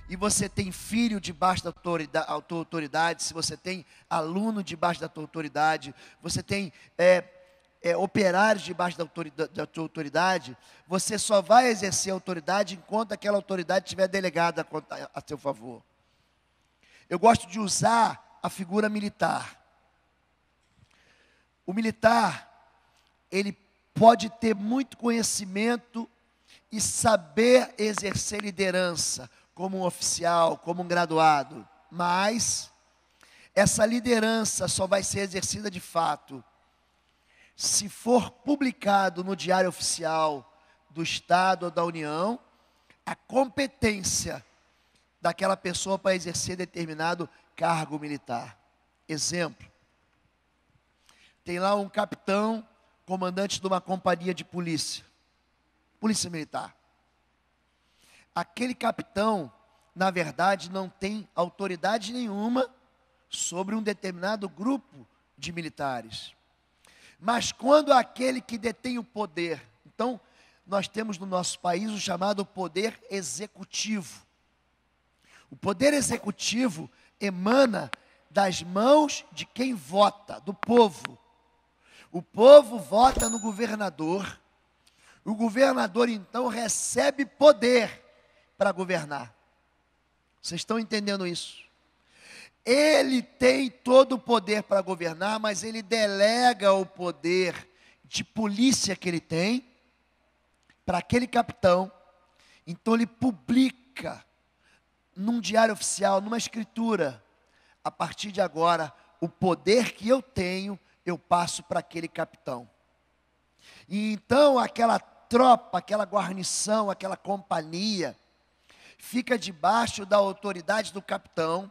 e você tem filho debaixo da tua autoridade, se você tem aluno debaixo da tua autoridade, você tem operários debaixo da tua autoridade, você só vai exercer autoridade enquanto aquela autoridade estiver delegada a seu favor. Eu gosto de usar a figura militar. O militar, ele pode ter muito conhecimento e saber exercer liderança, como um oficial, como um graduado, mas essa liderança só vai ser exercida de fato se for publicado no Diário Oficial do Estado ou da União a competência daquela pessoa para exercer determinado cargo militar. Exemplo, tem lá um capitão, comandante de uma companhia de polícia militar. Aquele capitão, na verdade, não tem autoridade nenhuma sobre um determinado grupo de militares. Mas quando aquele que detém o poder, então, nós temos no nosso país o chamado poder executivo. O poder executivo emana das mãos de quem vota, do povo. O povo vota no governador. O governador, então, recebe poder para governar. Vocês estão entendendo isso? Ele tem todo o poder para governar, mas ele delega o poder de polícia que ele tem para aquele capitão. Então ele publica num diário oficial, numa escritura, a partir de agora, o poder que eu tenho, eu passo para aquele capitão. E então aquela tropa, aquela guarnição, aquela companhia, fica debaixo da autoridade do capitão,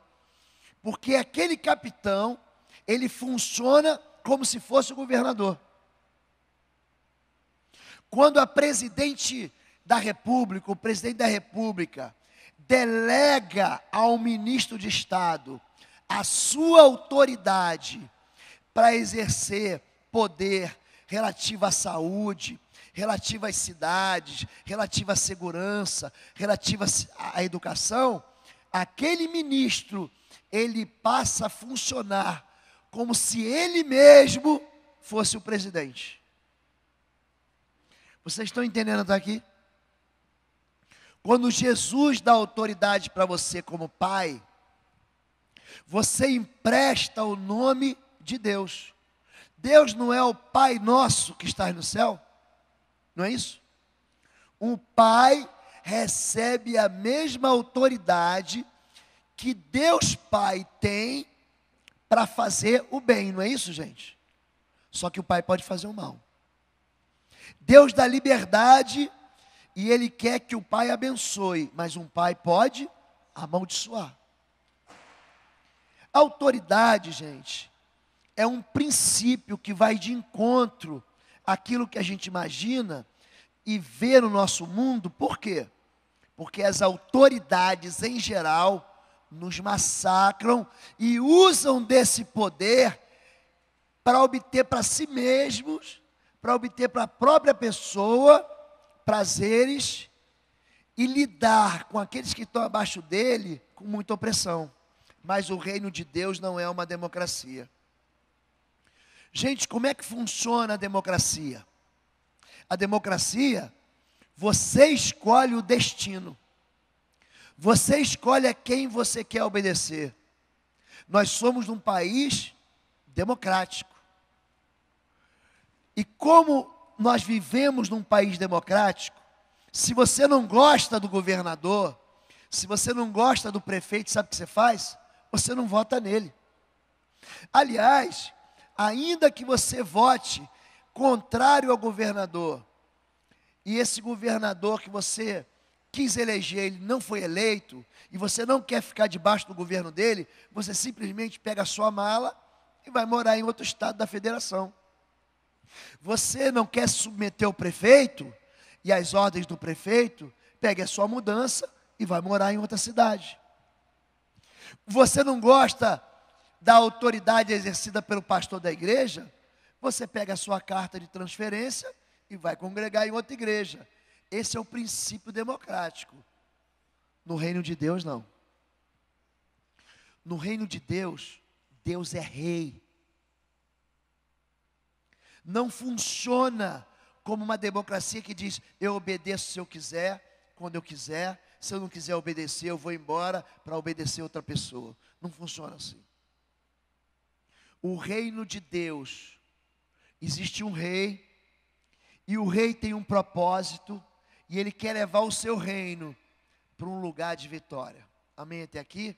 porque aquele capitão, ele funciona como se fosse o governador. Quando a presidente da República, o presidente da República, delega ao ministro de Estado a sua autoridade para exercer poder relativo à saúde, relativo às cidades, relativo à segurança, relativo à educação, aquele ministro, ele passa a funcionar como se ele mesmo fosse o presidente. Vocês estão entendendo até aqui? Quando Jesus dá autoridade para você como pai, você empresta o nome de Deus. Deus não é o Pai nosso que está no céu? Não é isso? O pai recebe a mesma autoridade que Deus Pai tem para fazer o bem, não é isso, gente? Só que o pai pode fazer o mal. Deus dá liberdade e Ele quer que o pai abençoe, mas um pai pode amaldiçoar. Autoridade, gente, é um princípio que vai de encontro àquilo que a gente imagina e vê no nosso mundo. Por quê? Porque as autoridades, em geral, nos massacram e usam desse poder para obter para si mesmos, para obter para a própria pessoa prazeres e lidar com aqueles que estão abaixo dele com muita opressão. Mas o reino de Deus não é uma democracia. Gente, como é que funciona a democracia? A democracia, você escolhe o destino. Você escolhe a quem você quer obedecer. Nós somos um país democrático. E como nós vivemos num país democrático, se você não gosta do governador, se você não gosta do prefeito, sabe o que você faz? Você não vota nele. Aliás, ainda que você vote contrário ao governador, e esse governador que você quis eleger, ele não foi eleito, e você não quer ficar debaixo do governo dele, você simplesmente pega a sua mala e vai morar em outro estado da federação. Você não quer se submeter ao prefeito e às ordens do prefeito, pega a sua mudança e vai morar em outra cidade. Você não gosta da autoridade exercida pelo pastor da igreja, você pega a sua carta de transferência e vai congregar em outra igreja. Esse é o princípio democrático. No reino de Deus, não. No reino de Deus, Deus é rei. Não funciona como uma democracia que diz: eu obedeço se eu quiser, quando eu quiser. Se eu não quiser obedecer, eu vou embora para obedecer outra pessoa. Não funciona assim. O reino de Deus, existe um rei, e o rei tem um propósito, e ele quer levar o seu reino para um lugar de vitória. Amém até aqui?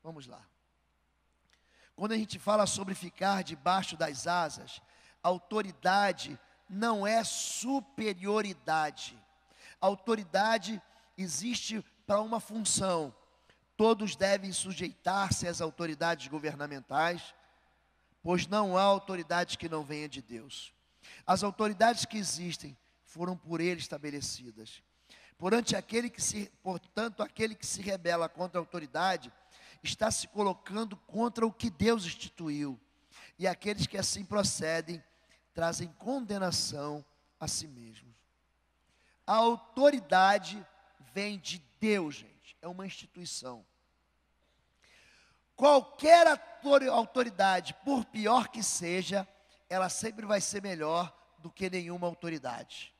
Vamos lá. Quando a gente fala sobre ficar debaixo das asas, autoridade não é superioridade. Autoridade existe para uma função. Todos devem sujeitar-se às autoridades governamentais, pois não há autoridade que não venha de Deus. As autoridades que existem foram por Ele estabelecidas. Portanto, aquele que se rebela contra a autoridade está se colocando contra o que Deus instituiu. E aqueles que assim procedem trazem condenação a si mesmos. A autoridade vem de Deus, gente. É uma instituição. Qualquer autoridade, por pior que seja, ela sempre vai ser melhor do que nenhuma autoridade.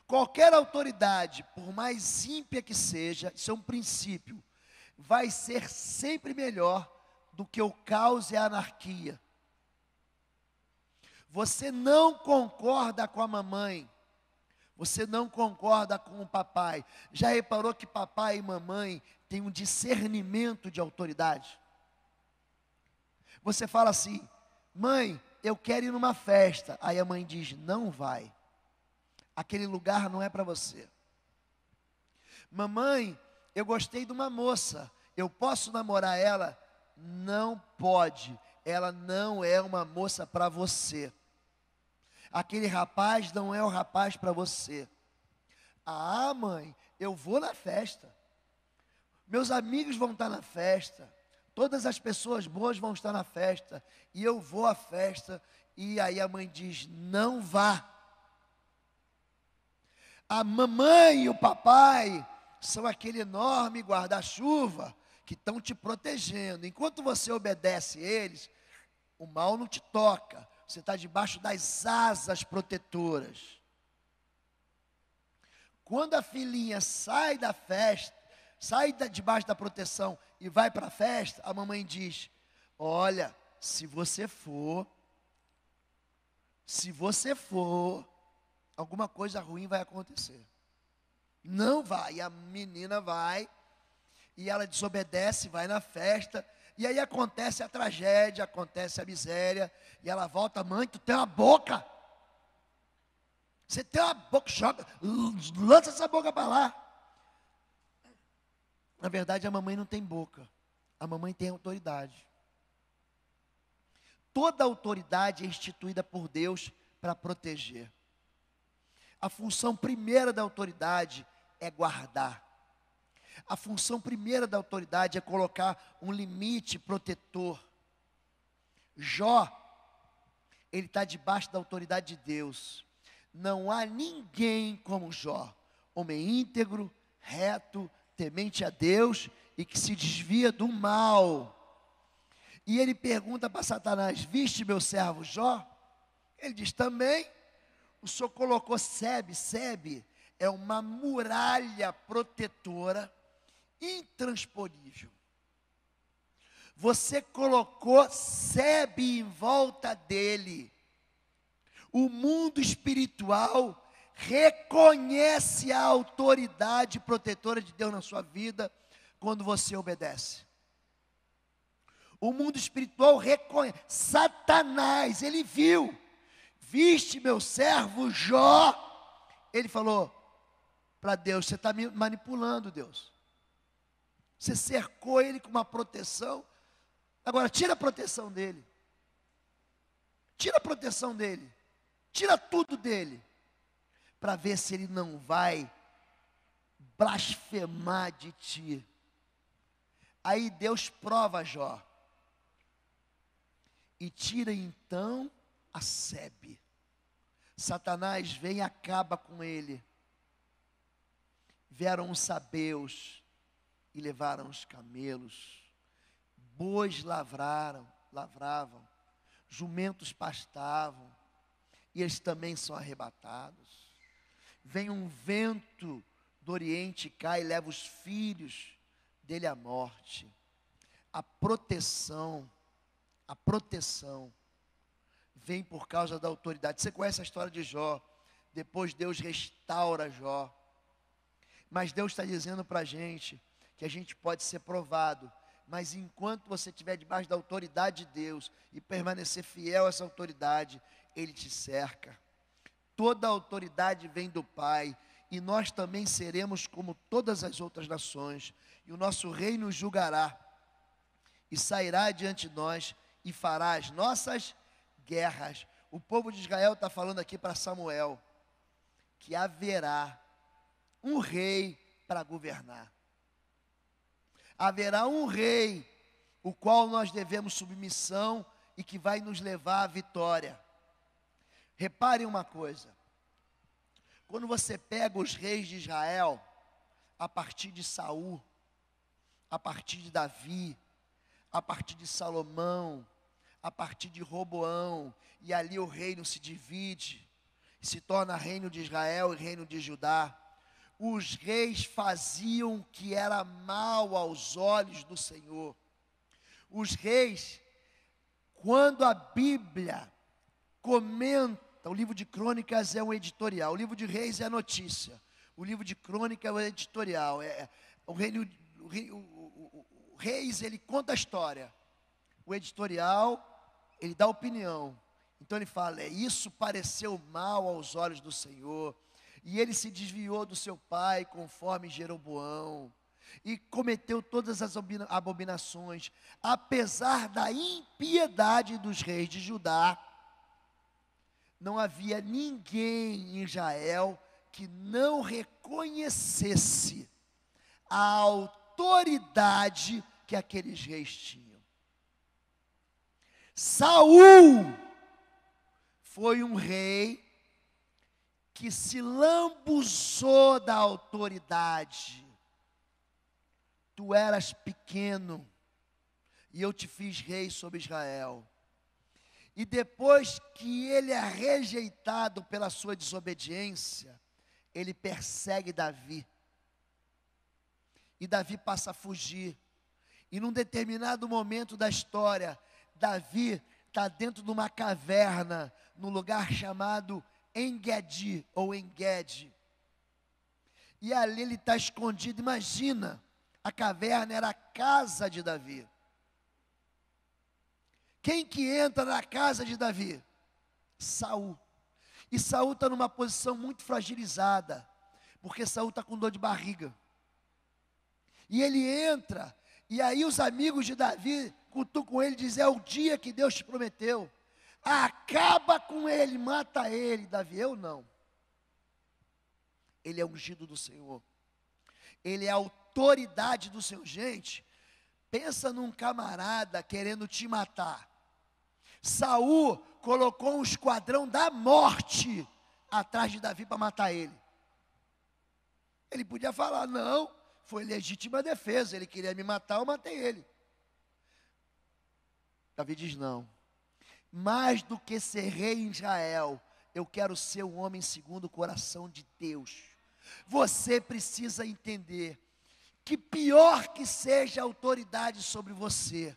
Qualquer autoridade, por mais ímpia que seja, isso é um princípio, vai ser sempre melhor do que o caos e a anarquia. Você não concorda com a mamãe, você não concorda com o papai. Já reparou que papai e mamãe têm um discernimento de autoridade? Você fala assim: mãe, eu quero ir numa festa. Aí a mãe diz: não vai, aquele lugar não é para você. Mamãe, eu gostei de uma moça, eu posso namorar ela? Não pode, ela não é uma moça para você. Aquele rapaz não é o rapaz para você. Ah, mãe, eu vou na festa. Meus amigos vão estar na festa. Todas as pessoas boas vão estar na festa. E eu vou à festa. E aí a mãe diz: não vá. A mamãe e o papai são aquele enorme guarda-chuva que estão te protegendo. Enquanto você obedece eles, o mal não te toca. Você está debaixo das asas protetoras. Quando a filhinha sai da festa, debaixo da proteção e vai para a festa, a mamãe diz: olha, se você for, alguma coisa ruim vai acontecer. Não vai. E a menina vai, e ela desobedece, vai na festa, e aí acontece a tragédia, acontece a miséria, e ela volta: mãe, tu tem uma boca. Você tem uma boca, joga, lança essa boca para lá. Na verdade, a mamãe não tem boca, a mamãe tem autoridade. Toda autoridade é instituída por Deus para proteger. A função primeira da autoridade é guardar. A função primeira da autoridade é colocar um limite protetor. Jó, ele está debaixo da autoridade de Deus. Não há ninguém como Jó, homem íntegro, reto, temente a Deus e que se desvia do mal. E ele pergunta para Satanás: viste meu servo Jó? Ele diz: também. O Senhor colocou Sebe é uma muralha protetora intransponível. Você colocou Sebe em volta dele. O mundo espiritual reconhece a autoridade protetora de Deus na sua vida quando você obedece. O mundo espiritual reconhece. Satanás, ele viu: viste meu servo Jó? Ele falou para Deus: você está me manipulando, Deus. Você cercou ele com uma proteção. Agora tira a proteção dele. Tira a proteção dele. Tira tudo dele. Para ver se ele não vai blasfemar de ti. Aí Deus prova Jó. E tira então a Sebe. Satanás vem e acaba com ele. Vieram os sabeus e levaram os camelos. Bois lavravam, jumentos pastavam, e eles também são arrebatados. Vem um vento do oriente, cai e leva os filhos dele à morte. A proteção vem por causa da autoridade. Você conhece a história de Jó? Depois Deus restaura Jó. Mas Deus está dizendo para a gente que a gente pode ser provado, mas enquanto você estiver debaixo da autoridade de Deus e permanecer fiel a essa autoridade, Ele te cerca. Toda a autoridade vem do Pai, e nós também seremos como todas as outras nações, e o nosso rei nos julgará, e sairá diante de nós, e fará as nossas guerras. O povo de Israel está falando aqui para Samuel, que haverá um rei para governar. Haverá um rei, o qual nós devemos submissão e que vai nos levar à vitória. Reparem uma coisa, quando você pega os reis de Israel, a partir de Saul, a partir de Davi, a partir de Salomão, a partir de Roboão, e ali o reino se divide, se torna reino de Israel e reino de Judá. Os reis faziam o que era mal aos olhos do Senhor. Os reis, quando a Bíblia comenta, o livro de Crônicas é um editorial, o livro de Reis é a notícia, o livro de Crônicas é o editorial, o Reis ele conta a história, o editorial ele dá opinião. Então ele fala, isso pareceu mal aos olhos do Senhor, e ele se desviou do seu pai, conforme Jeroboão, e cometeu todas as abominações, apesar da impiedade dos reis de Judá. Não havia ninguém em Israel que não reconhecesse a autoridade que aqueles reis tinham. Saul foi um rei que se lambuzou da autoridade. Tu eras pequeno e eu te fiz rei sobre Israel. E depois que ele é rejeitado pela sua desobediência, ele persegue Davi. E Davi passa a fugir. E num determinado momento da história, Davi está dentro de uma caverna, num lugar chamado Engedi, ou Engedi. E ali ele está escondido. Imagina, a caverna era a casa de Davi. Quem que entra na casa de Davi? Saul. E Saul está numa posição muito fragilizada, porque Saul está com dor de barriga. E ele entra, e aí os amigos de Davi cutucam ele e dizem, é o dia que Deus te prometeu. Acaba com ele, mata ele. Davi, eu não. Ele é ungido do Senhor. Ele é a autoridade do Senhor. Gente, pensa num camarada querendo te matar. Saul colocou um esquadrão da morte atrás de Davi para matar ele. Ele podia falar, não, foi legítima defesa, ele queria me matar, eu matei ele. Davi diz, não. Mais do que ser rei em Israel, eu quero ser um homem segundo o coração de Deus. Você precisa entender que pior que seja a autoridade sobre você,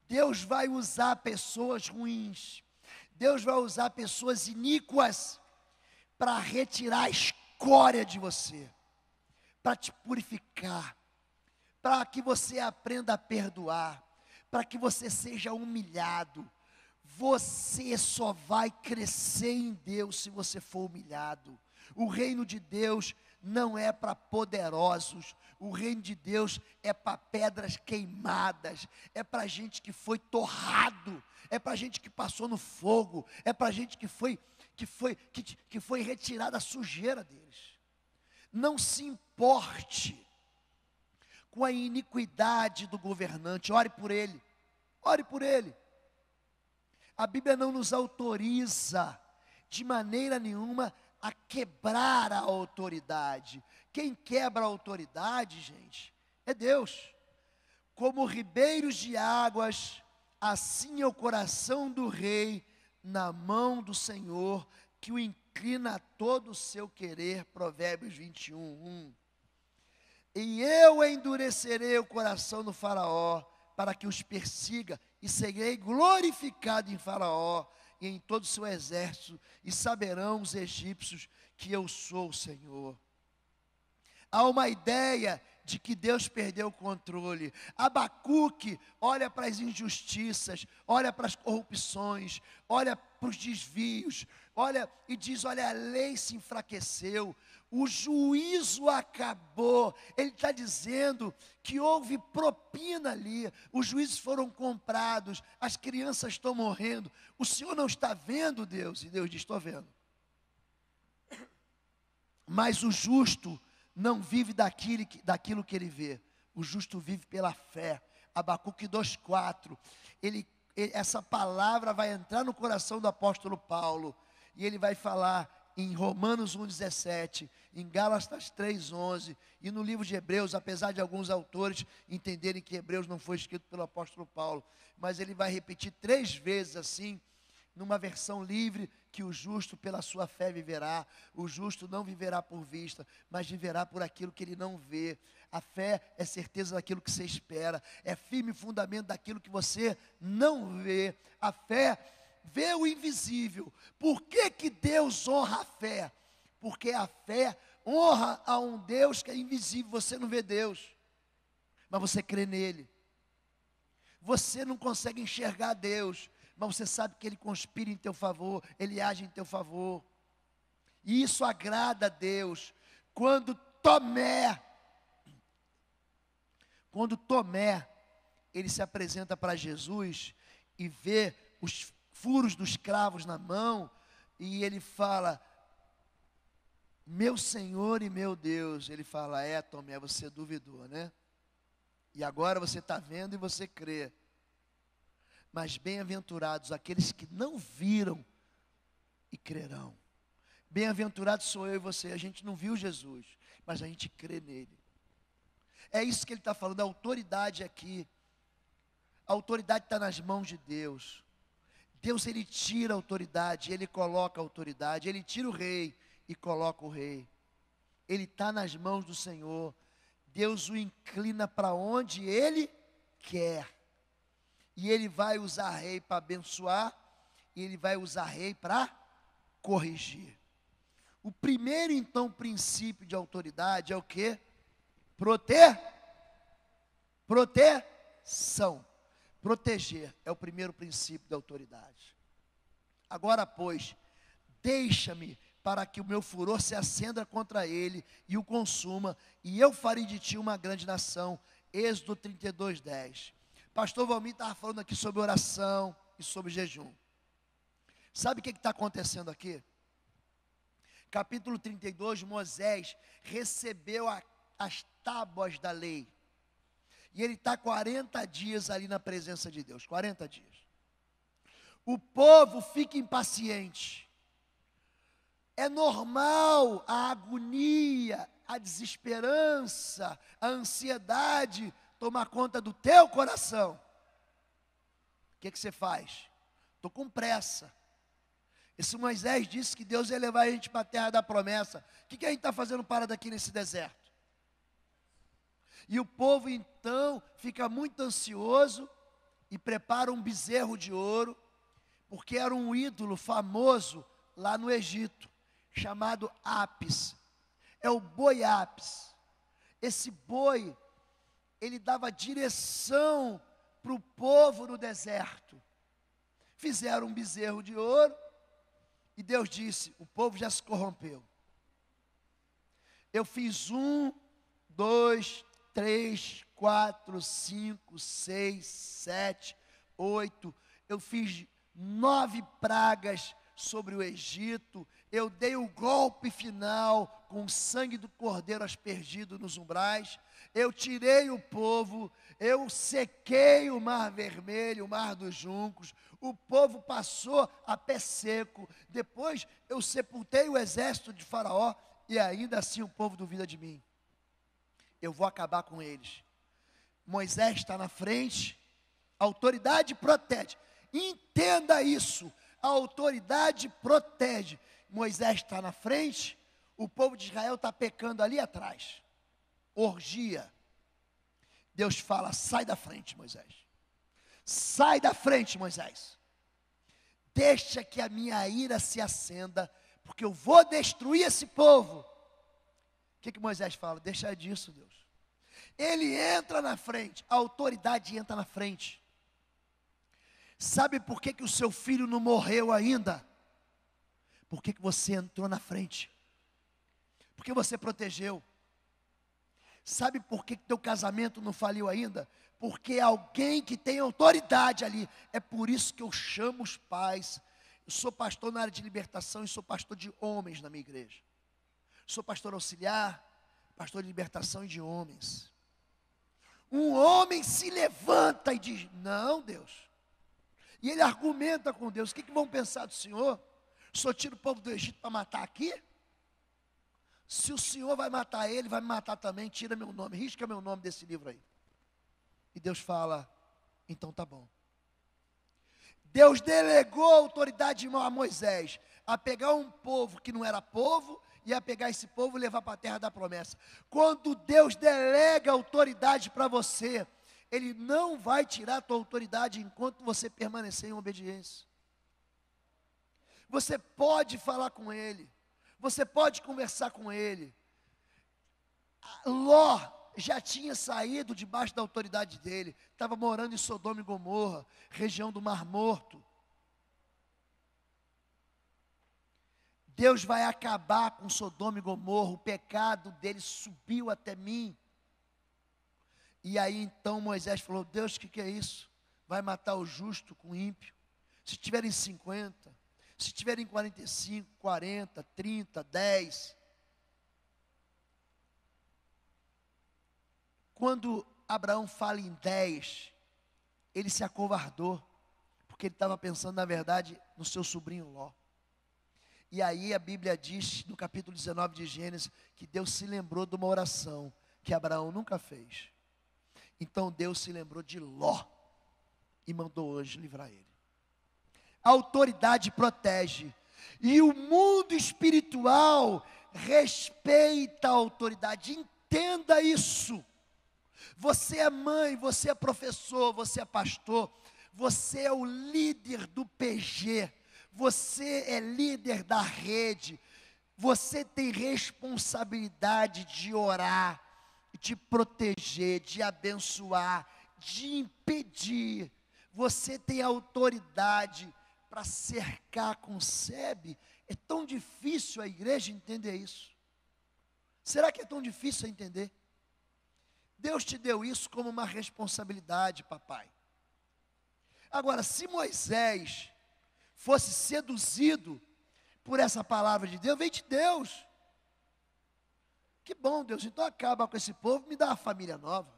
Deus vai usar pessoas ruins, Deus vai usar pessoas iníquas para retirar a escória de você, para te purificar, para que você aprenda a perdoar, para que você seja humilhado. Você só vai crescer em Deus se você for humilhado. O reino de Deus não é para poderosos, o reino de Deus é para pedras queimadas, é para gente que foi torrado, é para gente que passou no fogo, é para gente que foi retirada a sujeira deles. Não se importe com a iniquidade do governante, ore por ele, ore por ele. A Bíblia não nos autoriza de maneira nenhuma a quebrar a autoridade. Quem quebra a autoridade, gente, é Deus. Como ribeiros de águas, assim é o coração do rei na mão do Senhor, que o inclina a todo o seu querer. Provérbios 21:1. E eu endurecerei o coração do faraó, para que os persiga, e serei glorificado em Faraó e em todo o seu exército, e saberão os egípcios que eu sou o Senhor. Há uma ideia de que Deus perdeu o controle. Abacuque olha para as injustiças, olha para as corrupções, olha para os desvios, olha e diz: olha, a lei se enfraqueceu, o juízo acabou. Ele está dizendo que houve propina ali, os juízes foram comprados, as crianças estão morrendo. O Senhor não está vendo, Deus? E Deus diz: estou vendo. Mas o justo não vive daquilo que ele vê. O justo vive pela fé. Abacuque 2:4. Essa palavra vai entrar no coração do apóstolo Paulo. E ele vai falar em Romanos 1:17, em Gálatas 3:11, e no livro de Hebreus, apesar de alguns autores entenderem que Hebreus não foi escrito pelo apóstolo Paulo, mas ele vai repetir 3 vezes assim, numa versão livre, que o justo pela sua fé viverá. O justo não viverá por vista, mas viverá por aquilo que ele não vê. A fé é certeza daquilo que você espera, é firme fundamento daquilo que você não vê. A fé vê o invisível. Por que que Deus honra a fé? Porque a fé honra a um Deus que é invisível. Você não vê Deus, mas você crê nele. Você não consegue enxergar Deus, mas você sabe que Ele conspira em teu favor, Ele age em teu favor. E isso agrada a Deus. Quando Tomé, ele se apresenta para Jesus e vê os furos dos cravos na mão, e ele fala: meu Senhor e meu Deus. Ele fala: Tomé, você duvidou, né? E agora você está vendo e você crê. Mas bem-aventurados aqueles que não viram e crerão. Bem-aventurados sou eu e você. A gente não viu Jesus, mas a gente crê nele. É isso que ele está falando. A autoridade aqui, a autoridade está nas mãos de Deus. Deus, ele tira a autoridade, ele coloca a autoridade. Ele tira o rei e coloca o rei. Ele está nas mãos do Senhor. Deus o inclina para onde ele quer. E ele vai usar rei para abençoar, e ele vai usar rei para corrigir. O primeiro, então, princípio de autoridade é o quê? Proteção. Proteger é o primeiro princípio da autoridade. Agora, pois, deixa-me para que o meu furor se acenda contra ele e o consuma, e eu farei de ti uma grande nação. Êxodo 32:10. Pastor Valmir estava falando aqui sobre oração e sobre jejum. Sabe o que está acontecendo aqui? Capítulo 32, Moisés recebeu as tábuas da lei. E ele está 40 dias ali na presença de Deus, 40 dias. O povo fica impaciente. É normal a agonia, a desesperança, a ansiedade tomar conta do teu coração. O que você faz? Estou com pressa. Esse Moisés disse que Deus ia levar a gente para a terra da promessa. O que a gente está fazendo parado aqui nesse deserto? E o povo então fica muito ansioso e prepara um bezerro de ouro, porque era um ídolo famoso lá no Egito, chamado Ápis. É o boi Ápis. Esse boi, ele dava direção para o povo no deserto. Fizeram um bezerro de ouro, e Deus disse: o povo já se corrompeu. Eu fiz 1, 2, 3, 4, 5, 6, 7, 8. Eu fiz 9 pragas sobre o Egito. Eu dei o golpe final com o sangue do cordeiro aspergido nos umbrais. Eu tirei o povo, eu sequei o mar vermelho, o mar dos juncos. O povo passou a pé seco. Depois eu sepultei o exército de Faraó e ainda assim o povo duvida de mim. Eu vou acabar com eles. Moisés está na frente, a autoridade protege. Entenda isso, a autoridade protege. Moisés está na frente, o povo de Israel está pecando ali atrás. Orgia. Deus fala: sai da frente, Moisés. Sai da frente, Moisés. Deixa que a minha ira se acenda, porque eu vou destruir esse povo. O que Moisés fala? Deixa disso, Deus. Ele entra na frente, a autoridade entra na frente. Sabe por que o seu filho não morreu ainda? Por que você entrou na frente? Porque você protegeu. Sabe por que teu casamento não faliu ainda? Porque alguém que tem autoridade ali. É por isso que eu chamo os pais. Eu sou pastor na área de libertação e sou pastor de homens na minha igreja. Sou pastor auxiliar, pastor de libertação e de homens. Um homem se levanta e diz: não, Deus. E ele argumenta com Deus: o que vão pensar do Senhor? O Senhor tira o povo do Egito para matar aqui? Se o Senhor vai matar ele, vai me matar também. Tira meu nome, risca meu nome desse livro aí. E Deus fala: então tá bom. Deus delegou a autoridade a Moisés a pegar um povo que não era povo e a pegar esse povo e levar para a terra da promessa. Quando Deus delega autoridade para você, Ele não vai tirar a tua autoridade enquanto você permanecer em obediência. Você pode falar com Ele, você pode conversar com Ele. Ló já tinha saído debaixo da autoridade dele, estava morando em Sodoma e Gomorra, região do Mar Morto. Deus vai acabar com Sodoma e Gomorra, o pecado dele subiu até mim. E aí então Moisés falou: Deus, o que é isso? Vai matar o justo com o ímpio? Se tiverem 50, se tiverem 45, 40, 30, 10. Quando Abraão fala em 10, ele se acovardou, porque ele estava pensando, na verdade, no seu sobrinho Ló. E aí a Bíblia diz, no capítulo 19 de Gênesis, que Deus se lembrou de uma oração que Abraão nunca fez. Então Deus se lembrou de Ló e mandou hoje livrar ele. A autoridade protege, e o mundo espiritual respeita a autoridade. Entenda isso. Você é mãe, você é professor, você é pastor, você é o líder do PG, você é líder da rede, você tem responsabilidade de orar, de proteger, de abençoar, de impedir. Você tem autoridade para cercar com sebe. É tão difícil a igreja entender isso. Será que é tão difícil entender? Deus te deu isso como uma responsabilidade, papai. Agora, se Moisés fosse seduzido por essa palavra de Deus, vem de Deus. Que bom, Deus, então acaba com esse povo, me dá uma família nova.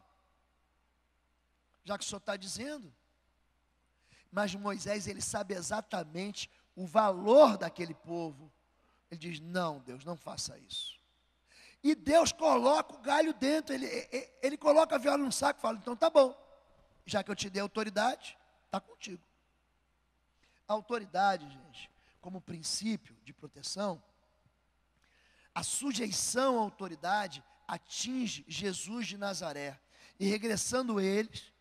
Já que o Senhor está dizendo. Mas Moisés, ele sabe exatamente o valor daquele povo. Ele diz: não, Deus, não faça isso. E Deus coloca o galho dentro, ele coloca a viola num saco e fala: então tá bom, já que eu te dei autoridade, está contigo. A autoridade, gente, como princípio de proteção, a sujeição à autoridade atinge Jesus de Nazaré. E regressando eles,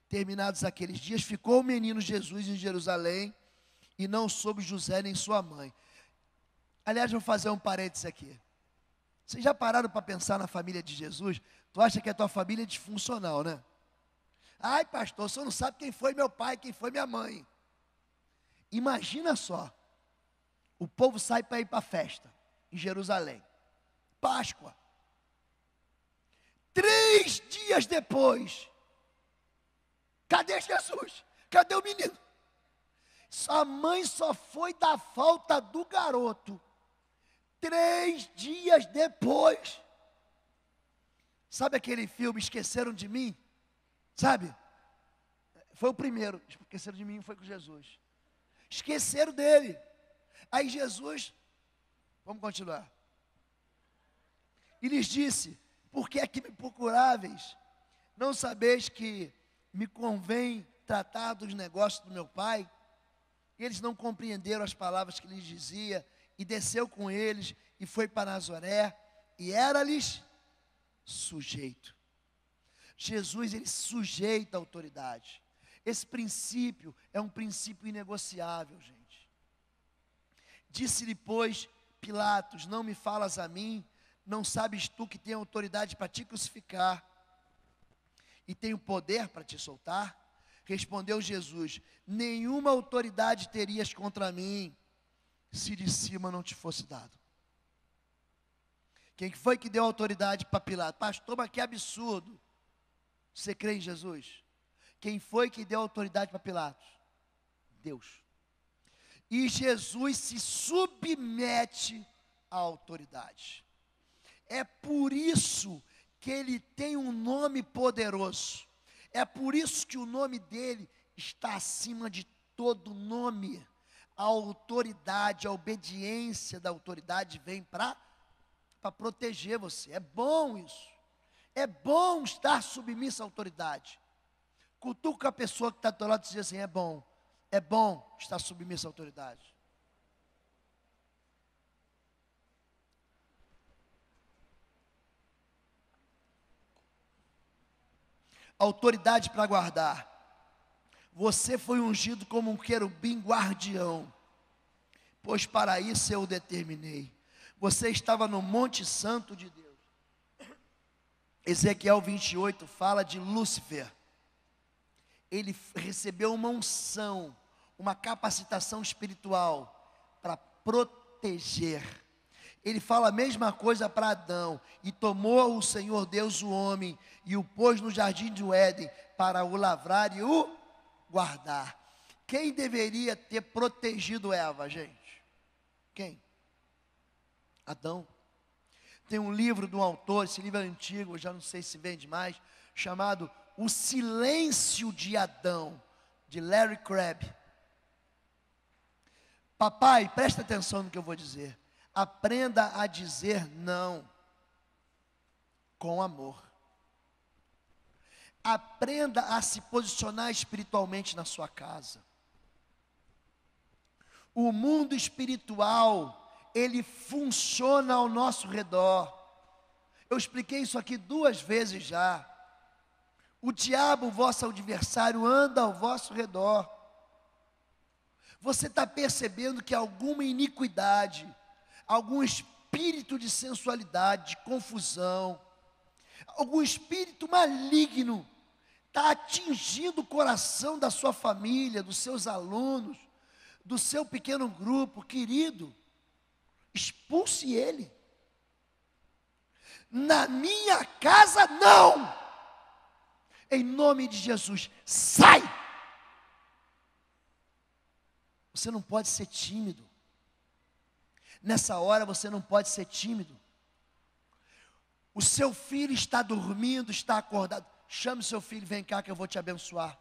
terminados aqueles dias, ficou o menino Jesus em Jerusalém, e não soube José nem sua mãe. Aliás, vou fazer um parênteses aqui. Vocês já pararam para pensar na família de Jesus? Tu acha que a tua família é disfuncional, né? Ai, pastor, o senhor não sabe quem foi meu pai, quem foi minha mãe. Imagina só, o povo sai para ir para a festa, em Jerusalém, Páscoa. 3 dias depois, cadê Jesus? Cadê o menino? A mãe só foi da falta do garoto 3 dias depois. Sabe aquele filme Esqueceram de Mim? Sabe? Foi o primeiro. Esqueceram de Mim, foi com Jesus. Esqueceram dele. Aí Jesus, vamos continuar. E lhes disse: por que é que me procuráveis? Não sabeis que me convém tratar dos negócios do meu pai? E eles não compreenderam as palavras que lhes dizia, e desceu com eles, e foi para Nazaré, e era-lhes sujeito. Jesus, ele sujeita a autoridade. Esse princípio é um princípio inegociável, gente. Disse-lhe, pois, Pilatos: não me falas a mim? Não sabes tu que tenho autoridade para te crucificar e tenho poder para te soltar? Respondeu Jesus: nenhuma autoridade terias contra mim, se de cima não te fosse dado. Quem foi que deu autoridade para Pilatos? Pastor, mas que absurdo. Você crê em Jesus? Quem foi que deu autoridade para Pilatos? Deus. E Jesus se submete à autoridade. É por isso que ele tem um nome poderoso. É por isso que o nome dele está acima de todo nome. A autoridade, a obediência da autoridade vem para proteger você. É bom isso. É bom estar submisso à autoridade. Cutuca a pessoa que está do lado e diz assim: é bom estar submisso à autoridade. Autoridade para guardar. Você foi ungido como um querubim guardião, pois para isso eu o determinei. Você estava no Monte Santo de Deus. Ezequiel 28 fala de Lúcifer. Ele recebeu uma unção, uma capacitação espiritual para proteger. Ele fala a mesma coisa para Adão: e tomou o Senhor Deus o homem e o pôs no jardim do Éden para o lavrar e o guardar. Quem deveria ter protegido Eva, gente? Quem? Adão. Tem um livro de um autor, esse livro é antigo, eu já não sei se vende mais, chamado O Silêncio de Adão, de Larry Crabb. Papai, presta atenção no que eu vou dizer. Aprenda a dizer não com amor. Aprenda a se posicionar espiritualmente na sua casa. O mundo espiritual, ele funciona ao nosso redor. Eu expliquei isso aqui 2 vezes já. O diabo, vosso adversário, anda ao vosso redor. Você está percebendo que alguma iniquidade, algum espírito de sensualidade, de confusão, algum espírito maligno está atingindo o coração da sua família, dos seus alunos, do seu pequeno grupo, querido, expulse ele. Na minha casa não. Em nome de Jesus, sai. Você não pode ser tímido. Nessa hora você não pode ser tímido. O seu filho está dormindo, está acordado. Chame o seu filho, vem cá que eu vou te abençoar.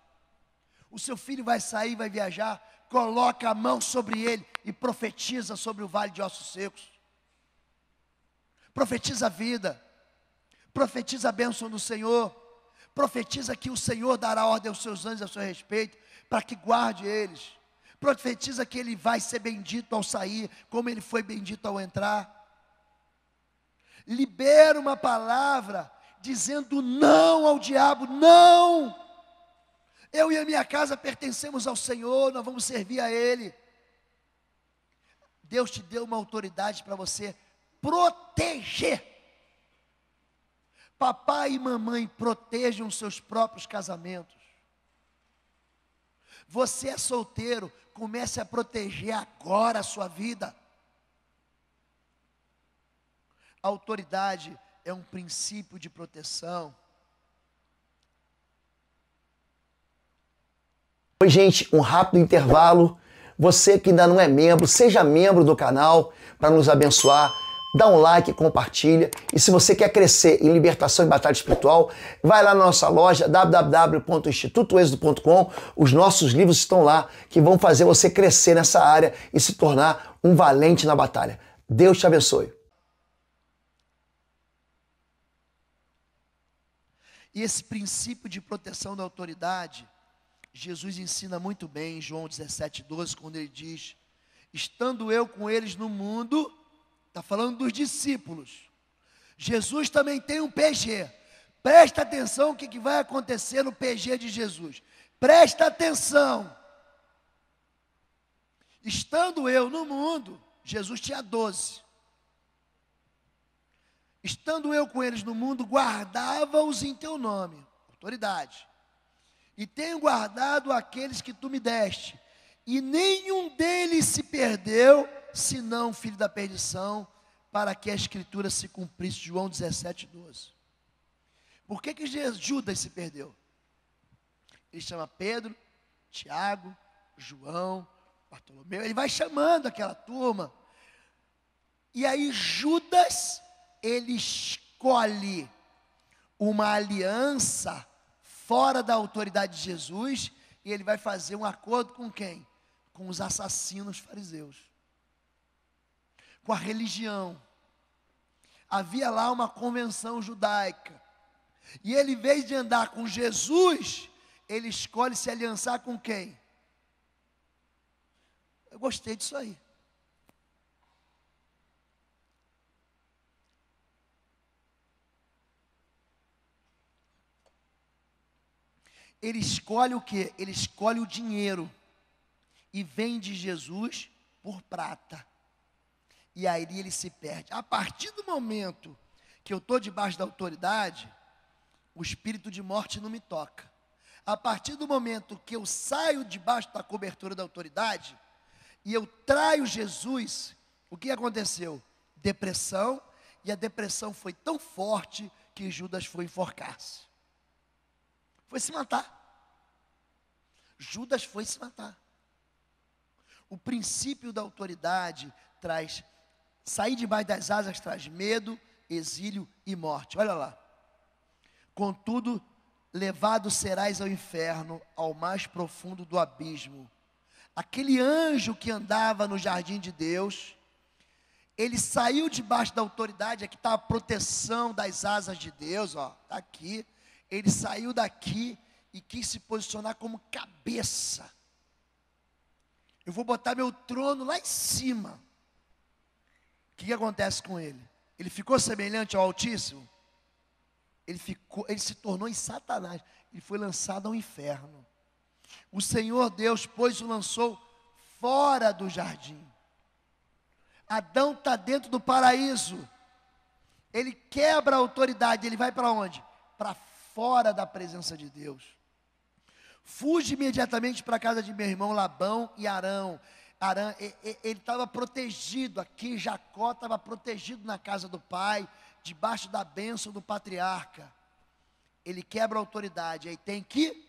O seu filho vai sair, vai viajar. Coloca a mão sobre ele e profetiza sobre o vale de ossos secos. Profetiza a vida. Profetiza a bênção do Senhor. Profetiza que o Senhor dará ordem aos seus anjos a seu respeito, para que guarde eles. Profetiza que ele vai ser bendito ao sair, como ele foi bendito ao entrar. Libera uma palavra dizendo não ao diabo, não. Eu e a minha casa pertencemos ao Senhor, nós vamos servir a Ele. Deus te deu uma autoridade para você proteger. Papai e mamãe, protejam seus próprios casamentos. Você é solteiro, comece a proteger agora a sua vida. A autoridade é um princípio de proteção. Oi, gente, um rápido intervalo. Você que ainda não é membro, seja membro do canal para nos abençoar. dá um like, compartilha. E se você quer crescer em libertação e batalha espiritual, vai lá na nossa loja www.institutoexodo.com. Os nossos livros estão lá que vão fazer você crescer nessa área e se tornar um valente na batalha. Deus te abençoe. E esse princípio de proteção da autoridade, Jesus ensina muito bem em João 17,12, quando ele diz: estando eu com eles no mundo, está falando dos discípulos. Jesus também tem um PG. Presta atenção o que vai acontecer no PG de Jesus. Presta atenção. Estando eu no mundo, Jesus tinha 12. Estando eu com eles no mundo, guardava-os em teu nome, autoridade. E tenho guardado aqueles que tu me deste. E nenhum deles se perdeu, senão o filho da perdição, para que a escritura se cumprisse. João 17,12. Por que Judas se perdeu? Ele chama Pedro, Tiago, João, Bartolomeu. Ele vai chamando aquela turma. E aí Judas, ele escolhe uma aliança fora da autoridade de Jesus, e ele vai fazer um acordo com quem? Com os assassinos fariseus, com a religião. Havia lá uma convenção judaica, e ele, em vez de andar com Jesus, ele escolhe se aliançar com quem? Eu gostei disso aí. Ele escolhe o quê? Ele escolhe o dinheiro e vende Jesus por prata. E aí ele se perde. A partir do momento que eu estou debaixo da autoridade, o espírito de morte não me toca. A partir do momento que eu saio debaixo da cobertura da autoridade e eu traio Jesus, o que aconteceu? Depressão, e a depressão foi tão forte que Judas foi enforcar-se. Foi se matar. Judas foi se matar. O princípio da autoridade traz, sair debaixo das asas traz medo, exílio e morte. Olha lá. Contudo, levado serás ao inferno, ao mais profundo do abismo. Aquele anjo que andava no jardim de Deus, ele saiu debaixo da autoridade. Aqui está a proteção das asas de Deus, ó, está aqui. Ele saiu daqui e quis se posicionar como cabeça. Eu vou botar meu trono lá em cima. O que acontece com ele? Ele ficou semelhante ao Altíssimo? Ele se tornou em Satanás. Ele foi lançado ao inferno. O Senhor Deus, pois, o lançou fora do jardim. Adão está dentro do paraíso. Ele quebra a autoridade. Ele vai para onde? Para fora da presença de Deus. Fuge imediatamente para a casa de meu irmão Labão e Arão. Ele estava protegido aqui, Jacó estava protegido na casa do pai, debaixo da bênção do patriarca. Ele quebra a autoridade, aí tem que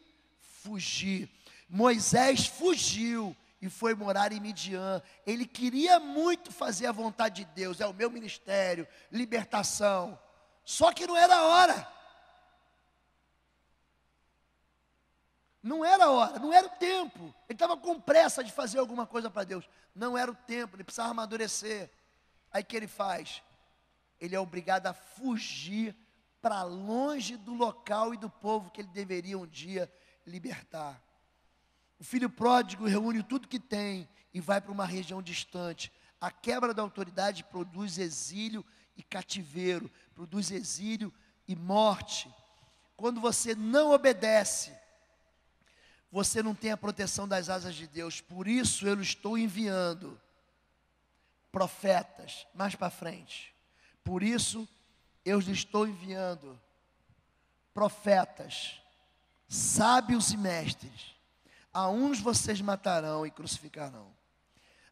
fugir. Moisés fugiu e foi morar em Midian. Ele queria muito fazer a vontade de Deus, é o meu ministério, libertação. Só que não era a hora. Não era a hora, não era o tempo. Ele estava com pressa de fazer alguma coisa para Deus. Não era o tempo, ele precisava amadurecer. Aí o que ele faz? Ele é obrigado a fugir para longe do local e do povo que ele deveria um dia libertar. O filho pródigo reúne tudo que tem e vai para uma região distante. A quebra da autoridade produz exílio e cativeiro, produz exílio e morte. Quando você não obedece, você não tem a proteção das asas de Deus. Por isso eu estou enviando profetas, mais para frente. Por isso eu lhe estou enviando profetas, sábios e mestres. A uns vocês matarão e crucificarão.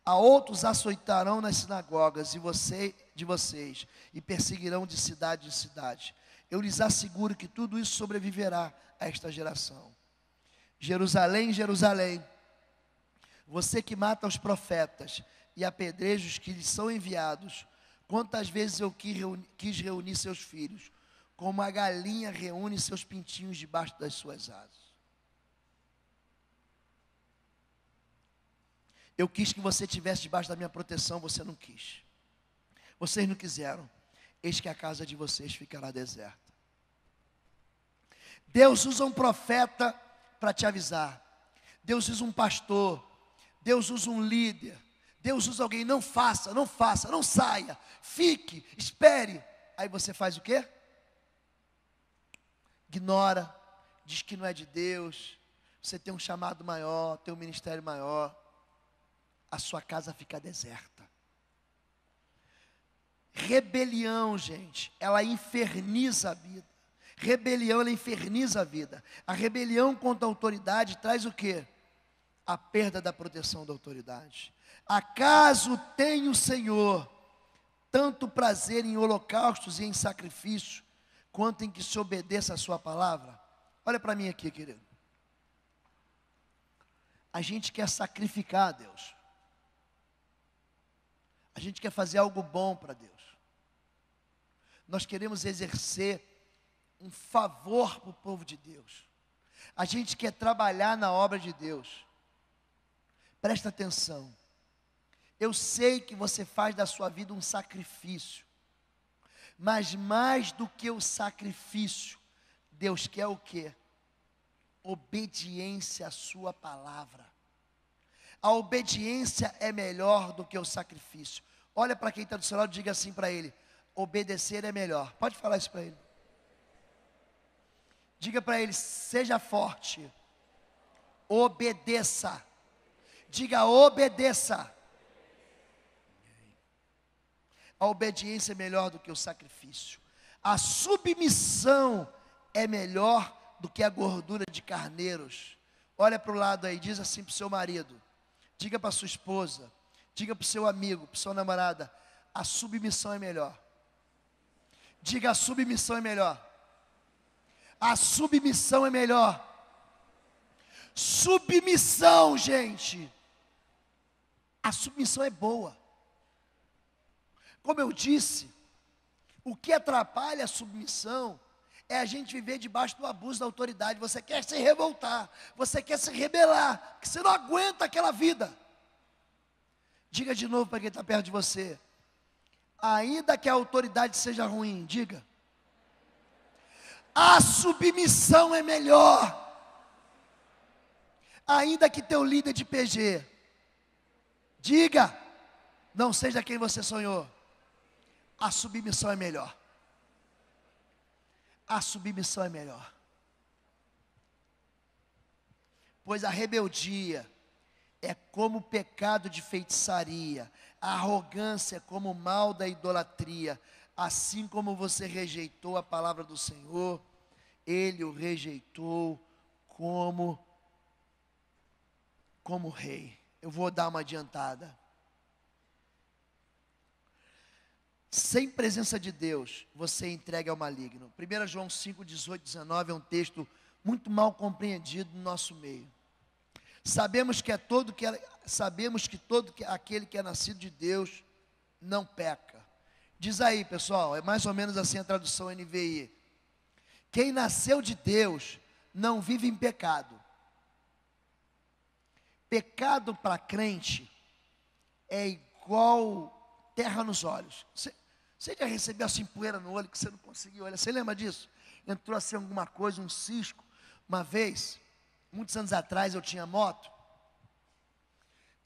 A outros açoitarão nas sinagogas de vocês e perseguirão de cidade em cidade. Eu lhes asseguro que tudo isso sobreviverá a esta geração. Jerusalém, Jerusalém, você que mata os profetas e apedreja os que lhes são enviados, Quantas vezes eu quis reunir seus filhos, como a galinha reúne seus pintinhos debaixo das suas asas. Eu quis que você estivesse debaixo da minha proteção, você não quis. Vocês não quiseram. Eis que a casa de vocês ficará deserta. Deus usa um profeta para te avisar. Deus usa um pastor. Deus usa um líder. Deus usa alguém. Não faça, não saia. Fique, espere. Aí você faz o quê? Ignora, diz que não é de Deus. Você tem um chamado maior, tem um ministério maior. A sua casa fica deserta. Rebelião, gente, ela inferniza a vida. Rebelião, ela inferniza a vida. A rebelião contra a autoridade traz o quê? A perda da proteção da autoridade. Acaso tem o Senhor tanto prazer em holocaustos e em sacrifício, quanto em que se obedeça a sua palavra? Olha para mim aqui, querido. A gente quer sacrificar a Deus. A gente quer fazer algo bom para Deus. Nós queremos exercer um favor para o povo de Deus. A gente quer trabalhar na obra de Deus. Presta atenção. Eu sei que você faz da sua vida um sacrifício. Mas mais do que o sacrifício, Deus quer o quê? Obediência à sua palavra. A obediência é melhor do que o sacrifício. Olha para quem está do seu lado e diga assim para ele: obedecer é melhor. Pode falar isso para ele. Diga para ele: seja forte. Obedeça. Diga: obedeça. A obediência é melhor do que o sacrifício. A submissão é melhor do que a gordura de carneiros. Olha para o lado aí, diz assim para o seu marido. Diga para a sua esposa. Diga para o seu amigo, para a sua namorada: a submissão é melhor. Diga: a submissão é melhor. A submissão é melhor. Submissão, gente. A submissão é boa. Como eu disse, o que atrapalha a submissão é a gente viver debaixo do abuso da autoridade. Você quer se revoltar, você quer se rebelar, porque você não aguenta aquela vida. Diga de novo para quem está perto de você: ainda que a autoridade seja ruim, diga: a submissão é melhor. Ainda que teu líder de PG, diga, não seja quem você sonhou, a submissão é melhor. A submissão é melhor. Pois a rebeldia é como o pecado de feitiçaria, a arrogância é como o mal da idolatria. Assim como você rejeitou a palavra do Senhor, Ele o rejeitou como rei. Eu vou dar uma adiantada. Sem presença de Deus, você entrega ao maligno. 1 João 5, 18, 19 é um texto muito mal compreendido no nosso meio. Sabemos que todo aquele que é nascido de Deus não peca. Diz aí, pessoal, é mais ou menos assim a tradução NVI. Quem nasceu de Deus não vive em pecado. Pecado para crente é igual terra nos olhos. Você já recebeu assim poeira no olho que você não conseguiu olhar? Você lembra disso? Entrou assim alguma coisa, um cisco. Uma vez, muitos anos atrás, eu tinha moto.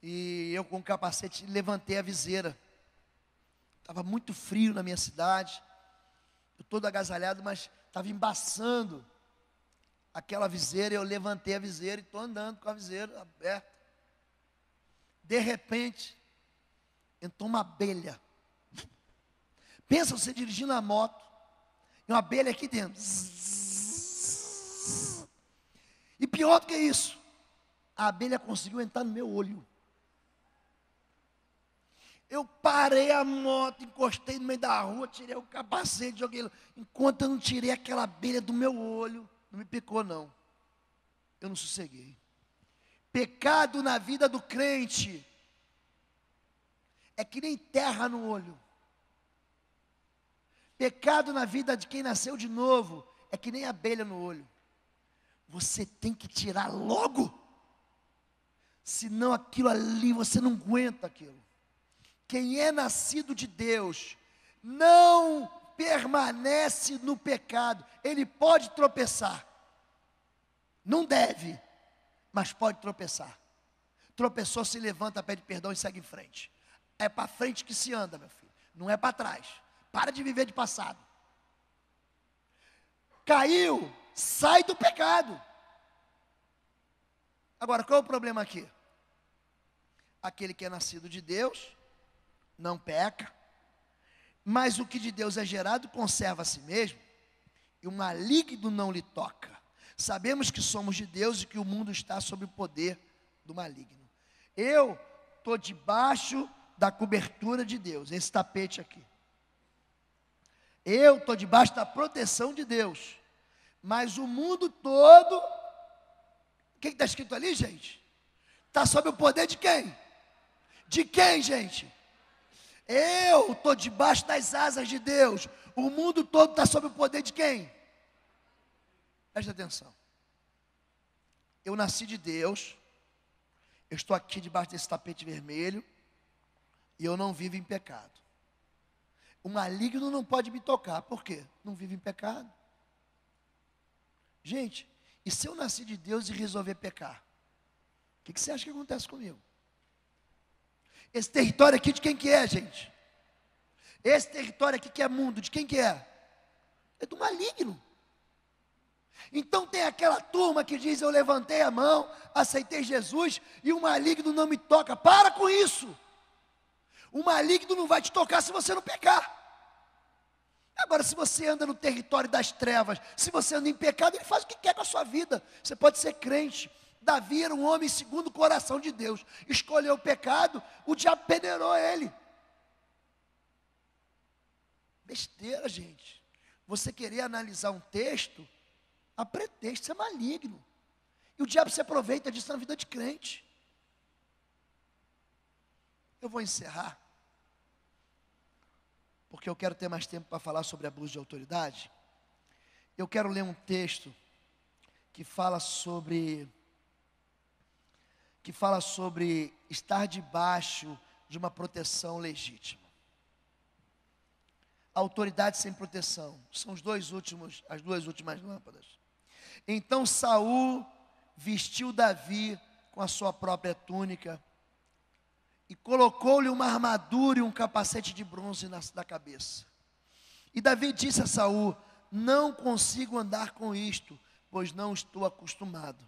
E eu com o capacete levantei a viseira. Estava muito frio na minha cidade. Eu todo agasalhado, mas estava embaçando aquela viseira. Eu levantei a viseira e estou andando com a viseira aberta. De repente, entrou uma abelha. Pensa você dirigindo a moto, e uma abelha aqui dentro. E pior do que isso, a abelha conseguiu entrar no meu olho. Eu parei a moto, encostei no meio da rua, tirei o capacete, joguei. Enquanto eu não tirei aquela abelha do meu olho, não me picou não. Eu não sosseguei. Pecado na vida do crente é que nem terra no olho. Pecado na vida de quem nasceu de novo é que nem abelha no olho. Você tem que tirar logo. Senão aquilo ali, você não aguenta aquilo. Quem é nascido de Deus não permanece no pecado. Ele pode tropeçar. Não deve, mas pode tropeçar. Tropeçou, se levanta, pede perdão e segue em frente. É para frente que se anda, meu filho. Não é para trás. Para de viver de passado. Caiu, sai do pecado. Agora, qual é o problema aqui? Aquele que é nascido de Deus não peca, mas o que de Deus é gerado conserva a si mesmo, e o maligno não lhe toca. Sabemos que somos de Deus e que o mundo está sob o poder do maligno. Eu estou debaixo da cobertura de Deus, esse tapete aqui. Eu estou debaixo da proteção de Deus, mas o mundo todo, o que está escrito ali, gente? Está sob o poder de quem? De quem, gente? Eu estou debaixo das asas de Deus. O mundo todo está sob o poder de quem? Presta atenção. Eu nasci de Deus. Eu estou aqui debaixo desse tapete vermelho. E eu não vivo em pecado. O maligno não pode me tocar. Por quê? Não vivo em pecado. Gente, e se eu nasci de Deus e resolver pecar? O que você acha que acontece comigo? Esse território aqui de quem que é, gente? Esse território aqui que é mundo, de quem que é? É do maligno. Então tem aquela turma que diz, eu levantei a mão, aceitei Jesus, e o maligno não me toca. Para com isso. O maligno não vai te tocar se você não pecar. Agora, se você anda no território das trevas, se você anda em pecado, ele faz o que quer com a sua vida. Você pode ser crente. Davi era um homem segundo o coração de Deus. Escolheu o pecado, o diabo peneirou ele. Besteira, gente. Você querer analisar um texto a pretexto, isso é maligno. E o diabo se aproveita disso na vida de crente. Eu vou encerrar, porque eu quero ter mais tempo para falar sobre abuso de autoridade. Eu quero ler um texto que fala sobre estar debaixo de uma proteção legítima. Autoridade sem proteção, são as duas últimas lâmpadas. Então Saul vestiu Davi com a sua própria túnica e colocou-lhe uma armadura e um capacete de bronze na cabeça. E Davi disse a Saul: não consigo andar com isto, pois não estou acostumado.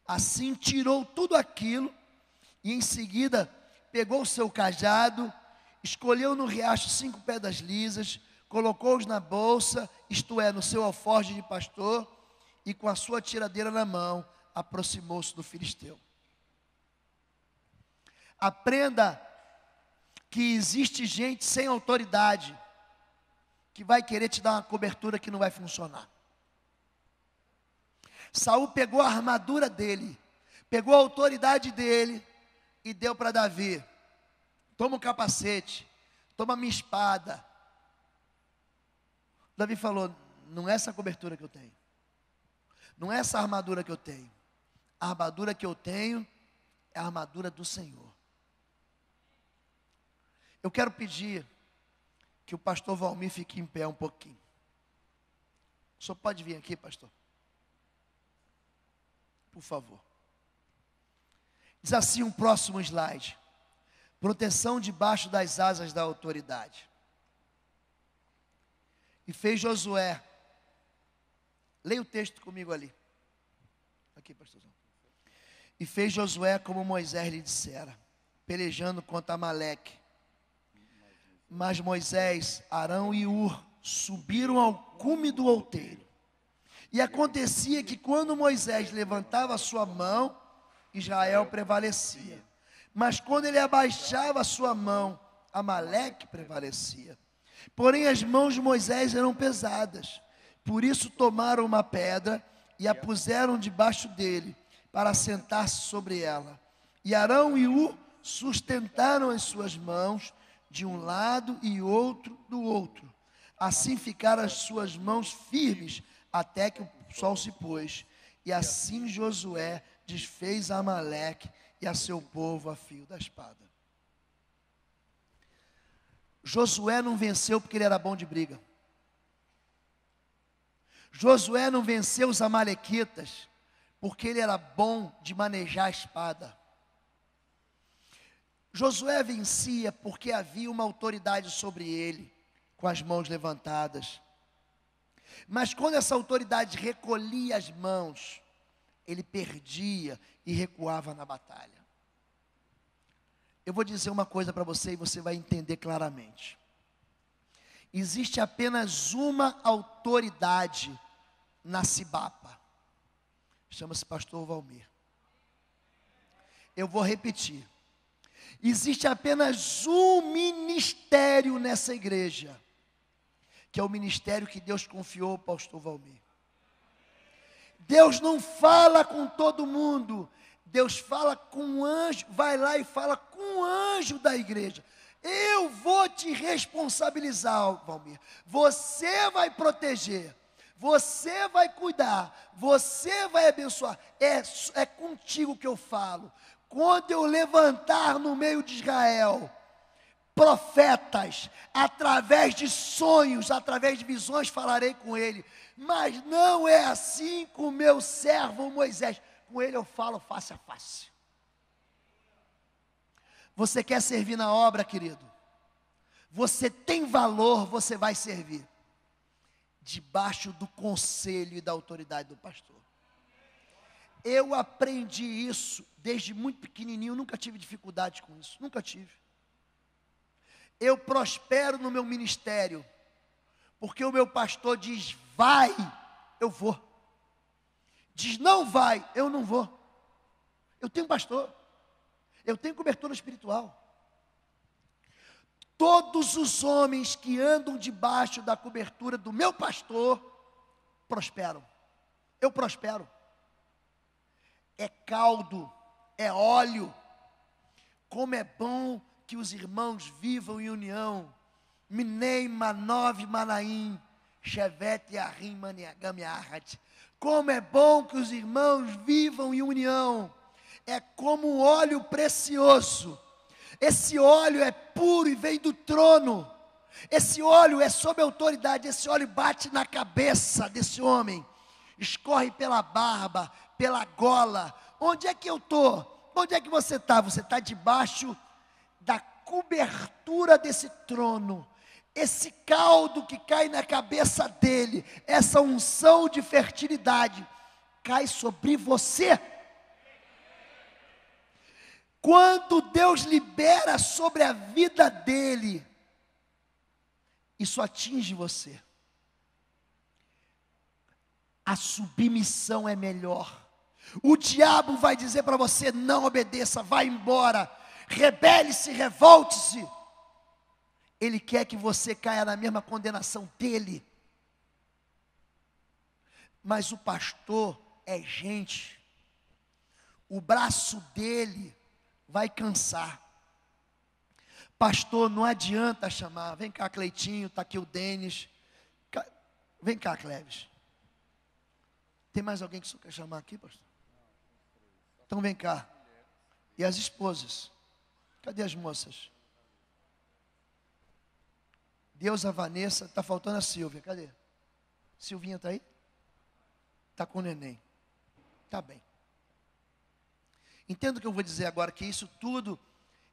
Assim tirou tudo aquilo e em seguida pegou o seu cajado, escolheu no riacho 5 pedras lisas, colocou-os na bolsa, isto é, no seu alforje de pastor, e com a sua tiradeira na mão, aproximou-se do filisteu. Aprenda que existe gente sem autoridade, que vai querer te dar uma cobertura que não vai funcionar. Saul pegou a armadura dele, pegou a autoridade dele e deu para Davi. Toma o capacete, toma a minha espada. Davi falou: não é essa cobertura que eu tenho, não é essa armadura que eu tenho. A armadura que eu tenho é a armadura do Senhor. Eu quero pedir que o pastor Valmir fique em pé um pouquinho. O senhor pode vir aqui, pastor? Por favor. Diz assim um próximo slide: proteção debaixo das asas da autoridade. E fez Josué, leia o texto comigo ali. Aqui, pastorzão. E fez Josué como Moisés lhe dissera, pelejando contra Amaleque. Mas Moisés, Arão e Ur subiram ao cume do outeiro. E acontecia que quando Moisés levantava a sua mão, Israel prevalecia. Mas quando ele abaixava a sua mão, Amaleque prevalecia. Porém as mãos de Moisés eram pesadas. Por isso tomaram uma pedra e a puseram debaixo dele, para sentar-se sobre ela. E Arão e Ur sustentaram as suas mãos de um lado e outro do outro. Assim ficaram as suas mãos firmes até que o sol se pôs. E assim Josué desfez a Amaleque e a seu povo a fio da espada. Josué não venceu porque ele era bom de briga. Josué não venceu os amalequitas porque ele era bom de manejar a espada. Josué vencia porque havia uma autoridade sobre ele, com as mãos levantadas. Mas quando essa autoridade recolhia as mãos, ele perdia e recuava na batalha. Eu vou dizer uma coisa para você e você vai entender claramente. Existe apenas uma autoridade na Cibapa. Chama-se pastor Valmir. Eu vou repetir. Existe apenas um ministério nessa igreja, que é o ministério que Deus confiou ao pastor Valmir. Deus não fala com todo mundo. Deus fala com um anjo, vai lá e fala com um anjo da igreja. Eu vou te responsabilizar, Valmir. Você vai proteger, você vai cuidar, você vai abençoar. É contigo que eu falo. Quando eu levantar no meio de Israel profetas, através de sonhos, através de visões, falarei com ele. Mas não é assim com o meu servo Moisés. Com ele eu falo face a face. Você quer servir na obra, querido? Você tem valor, você vai servir. Debaixo do conselho e da autoridade do pastor. Eu aprendi isso desde muito pequenininho, nunca tive dificuldade com isso, nunca tive. Eu prospero no meu ministério, porque o meu pastor diz, vai, eu vou. Diz, não vai, eu não vou. Eu tenho pastor, eu tenho cobertura espiritual. Todos os homens que andam debaixo da cobertura do meu pastor, prosperam. Eu prospero. É caldo, é óleo. Como é bom que os irmãos vivam em união. Minei, Manov, Manaim, Shevet, Yahim, Gamiahat. Como é bom que os irmãos vivam em união. É como um óleo precioso. Esse óleo é puro e vem do trono. Esse óleo é sob autoridade. Esse óleo bate na cabeça desse homem. Escorre pela barba, pela gola. Onde é que eu estou? Onde é que você está? Você está debaixo da cobertura desse trono. Esse caldo que cai na cabeça dele, essa unção de fertilidade, cai sobre você. Quando Deus libera sobre a vida dele, isso atinge você. A submissão é melhor. O diabo vai dizer para você, não obedeça, vá embora, rebele-se, revolte-se. Ele quer que você caia na mesma condenação dele. Mas o pastor é gente. O braço dele vai cansar. Pastor, não adianta chamar. Vem cá, Cleitinho, está aqui o Denis. Vem cá, Cleves. Tem mais alguém que você quer chamar aqui, pastor? Então vem cá. E as esposas? Cadê as moças? Deus, a Vanessa, está faltando a Silvia, cadê? Silvinha está aí? Está com o neném. Está bem. Entendo o que eu vou dizer agora, que isso tudo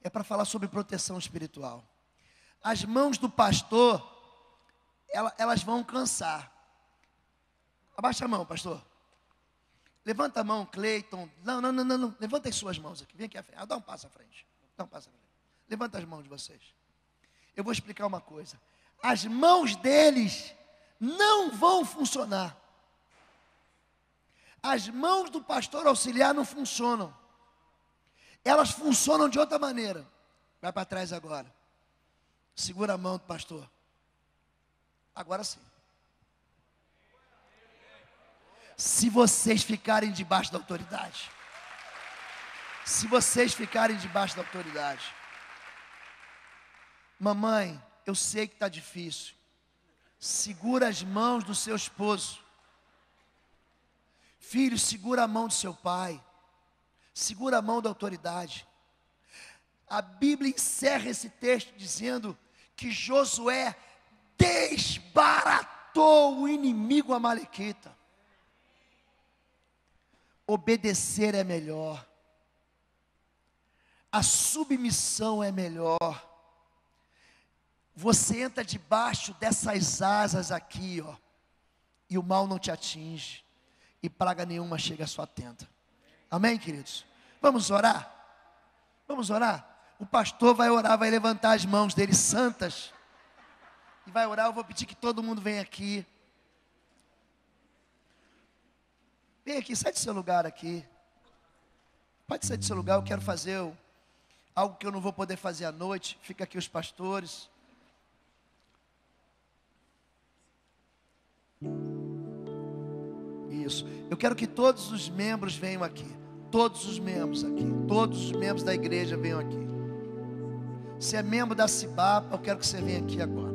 é para falar sobre proteção espiritual. As mãos do pastor, elas vão cansar. Abaixa a mão, pastor. Levanta a mão, Cleiton. Não. Levanta as suas mãos aqui. Vem aqui à frente. Dá um passo à frente. Levanta as mãos de vocês. Eu vou explicar uma coisa. As mãos deles não vão funcionar. As mãos do pastor auxiliar não funcionam. Elas funcionam de outra maneira. Vai para trás agora. Segura a mão do pastor. Agora sim. Se vocês ficarem debaixo da autoridade. Se vocês ficarem debaixo da autoridade. Mamãe, eu sei que está difícil. segura as mãos do seu esposo. Filho, segura a mão do seu pai. Segura a mão da autoridade. A Bíblia encerra esse texto dizendo que Josué desbaratou o inimigo amalequita. Obedecer é melhor. A submissão é melhor. Você entra debaixo dessas asas aqui, ó, e o mal não te atinge, e praga nenhuma chega à sua tenda. Amém, queridos? Vamos orar? Vamos orar? O pastor vai orar, vai levantar as mãos dele santas, e vai orar. Eu vou pedir que todo mundo venha aqui. Vem aqui, sai do seu lugar aqui. Pode sair do seu lugar, eu quero fazer algo que eu não vou poder fazer à noite. Fica aqui os pastores. Isso. Eu quero que todos os membros venham aqui. Todos os membros aqui. Todos os membros da igreja venham aqui. Se é membro da Cibapa, eu quero que você venha aqui agora.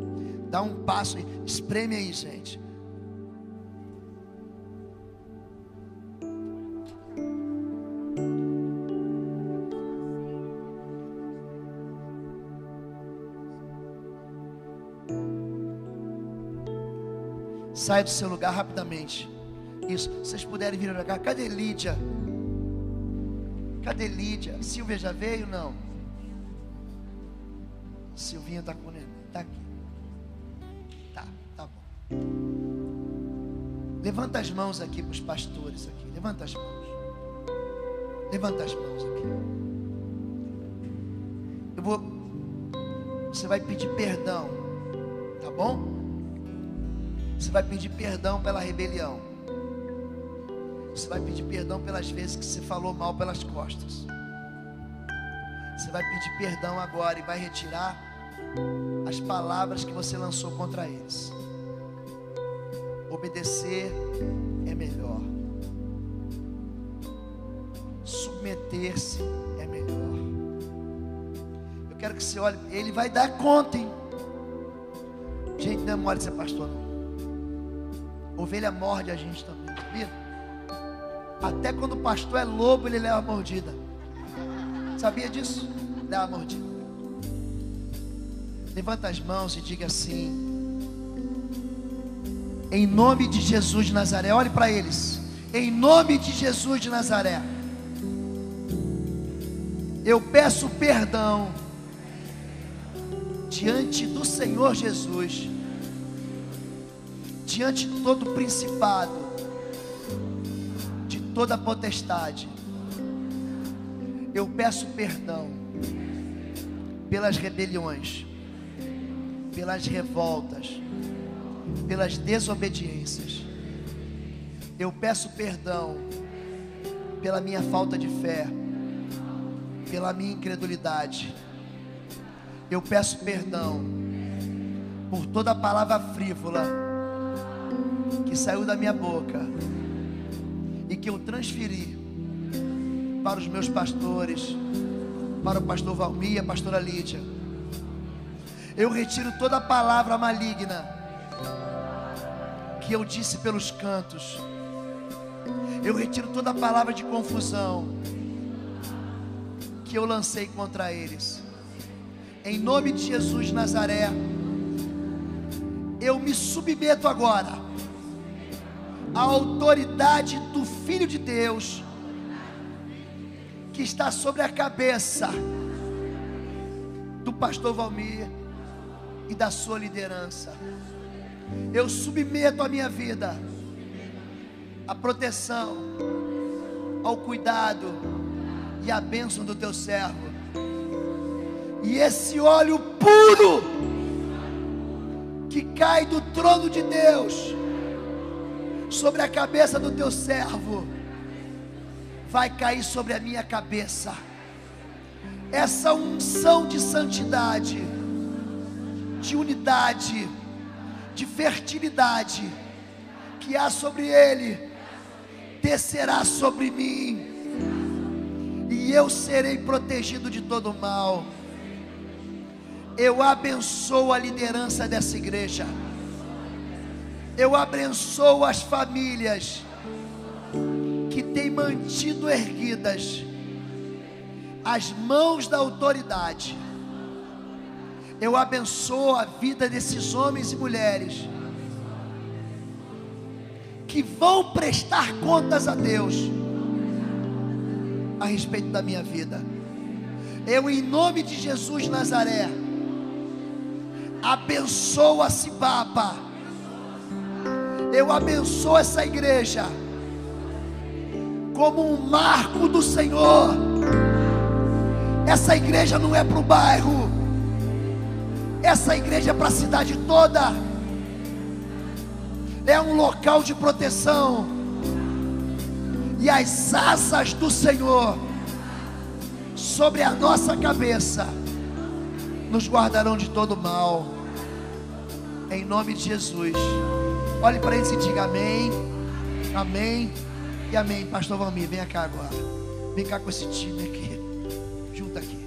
Dá um passo aí. Espreme aí, gente. Sai do seu lugar rapidamente. Isso, se vocês puderem vir para cá. Cadê Lídia? Cadê Lídia? Silvia já veio? Não. Silvinha está com ele. Está aqui. Tá bom. Levanta as mãos aqui para os pastores aqui. Levanta as mãos. Levanta as mãos aqui. Você vai pedir perdão. Tá bom? Você vai pedir perdão pela rebelião. Você vai pedir perdão pelas vezes que você falou mal pelas costas. Você vai pedir perdão agora e vai retirar as palavras que você lançou contra eles. Obedecer é melhor. Submeter-se é melhor. Eu quero que você olhe. Ele vai dar conta, hein? Gente, não é mole ser pastor, não. Ovelha morde a gente também, sabia? Até quando o pastor é lobo, ele leva a mordida. Sabia disso? Leva a mordida. Levanta as mãos e diga assim: em nome de Jesus de Nazaré. Olhe para eles. Em nome de Jesus de Nazaré, eu peço perdão diante do Senhor Jesus, diante de todo principado, de toda potestade. Eu peço perdão pelas rebeliões, pelas revoltas, pelas desobediências. Eu peço perdão pela minha falta de fé, pela minha incredulidade. Eu peço perdão por toda palavra frívola que saiu da minha boca e que eu transferi para os meus pastores, para o pastor Valmir e a pastora Lídia. Eu retiro toda palavra maligna que eu disse pelos cantos. Eu retiro toda palavra de confusão que eu lancei contra eles. Em nome de Jesus de Nazaré, eu me submeto agora à autoridade do Filho de Deus, que está sobre a cabeça do pastor Valmir e da sua liderança. Eu submeto a minha vida à proteção, ao cuidado e à bênção do teu servo. E esse óleo puro que cai do trono de Deus sobre a cabeça do teu servo vai cair sobre a minha cabeça. Essa unção de santidade, de unidade, de fertilidade que há sobre ele, descerá sobre mim, e eu serei protegido de todo mal. Eu abençoo a liderança dessa igreja. Eu abençoo as famílias que têm mantido erguidas as mãos da autoridade. Eu abençoo a vida desses homens e mulheres que vão prestar contas a Deus a respeito da minha vida. Eu, em nome de Jesus Nazaré, abençoo a Cibaba. Eu abençoo essa igreja como um marco do Senhor. Essa igreja não é para o bairro, essa igreja é para a cidade toda. É um local de proteção, e as asas do Senhor sobre a nossa cabeça nos guardarão de todo mal, em nome de Jesus. Olhe para eles e diga amém, amém e amém. Pastor Valmir, vem cá agora, vem cá com esse time aqui, junta aqui.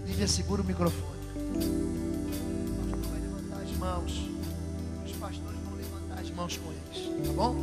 Lívia, segura o microfone. O pastor vai levantar as mãos, os pastores vão levantar as mãos com eles, tá bom?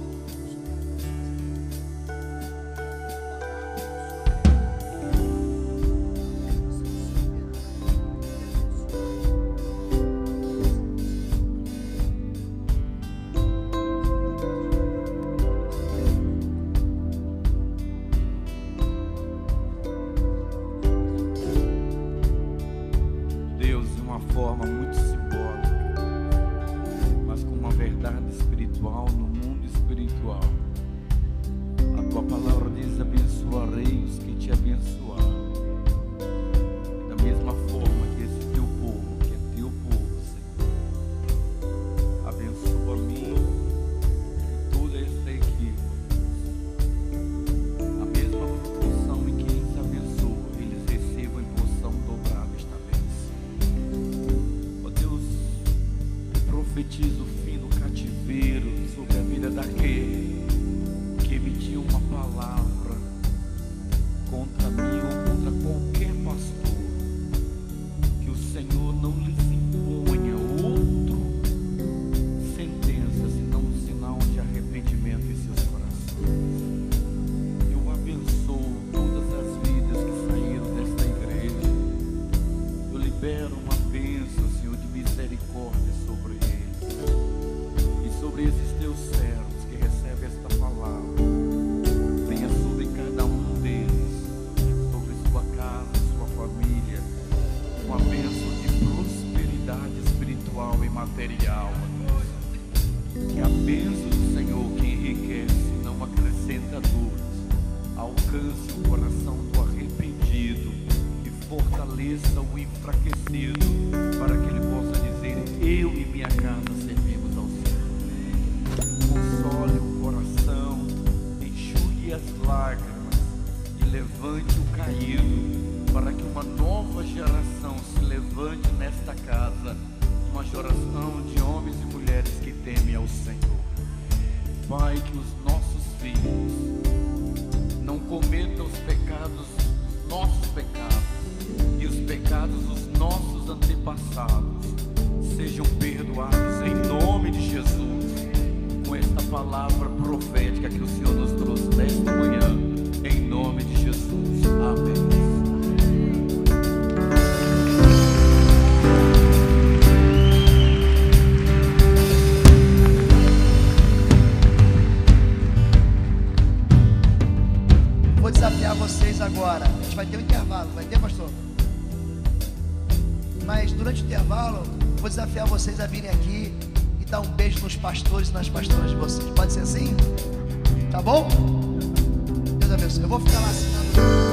Profetizo o fim do cativeiro sobre a vida daquele que emitiu uma palavra contra mim ou contra qualquer pastor. Que o Senhor não lhes imponha outra sentença senão um sinal de arrependimento em seus corações. Eu abençoo todas as vidas que saíram desta igreja. Eu libero uma bênção, Senhor, de misericórdia sobre eles. Sobre esses teus servos que recebem esta palavra, venha sobre cada um deles, sobre sua casa, sua família, uma bênção de prosperidade espiritual e material. Que a bênção do Senhor, que enriquece, não acrescenta dores, alcance o coração do arrependido e fortaleça o enfraquecido, para que ele possa dizer: eu e minha casa servimos ao Senhor. Console o coração, enxugue as lágrimas e levante o caído, para que uma nova geração se levante nesta casa, uma geração de homens e mulheres que temem ao Senhor. Pai, que os nossos filhos não cometam os pecados, os nossos pecados e os pecados dos nossos antepassados sejam perdoados em nome de Jesus. Com esta palavra profética que o Senhor nos trouxe nesta manhã, em nome de Jesus, amém. Vou desafiar vocês agora. A gente vai ter um intervalo, vai ter, pastor? Mas durante o intervalo, vou desafiar vocês a virem aqui dar um beijo nos pastores e nas pastoras de vocês. Pode ser assim? Tá bom? Deus abençoe. Eu vou ficar lá assinando.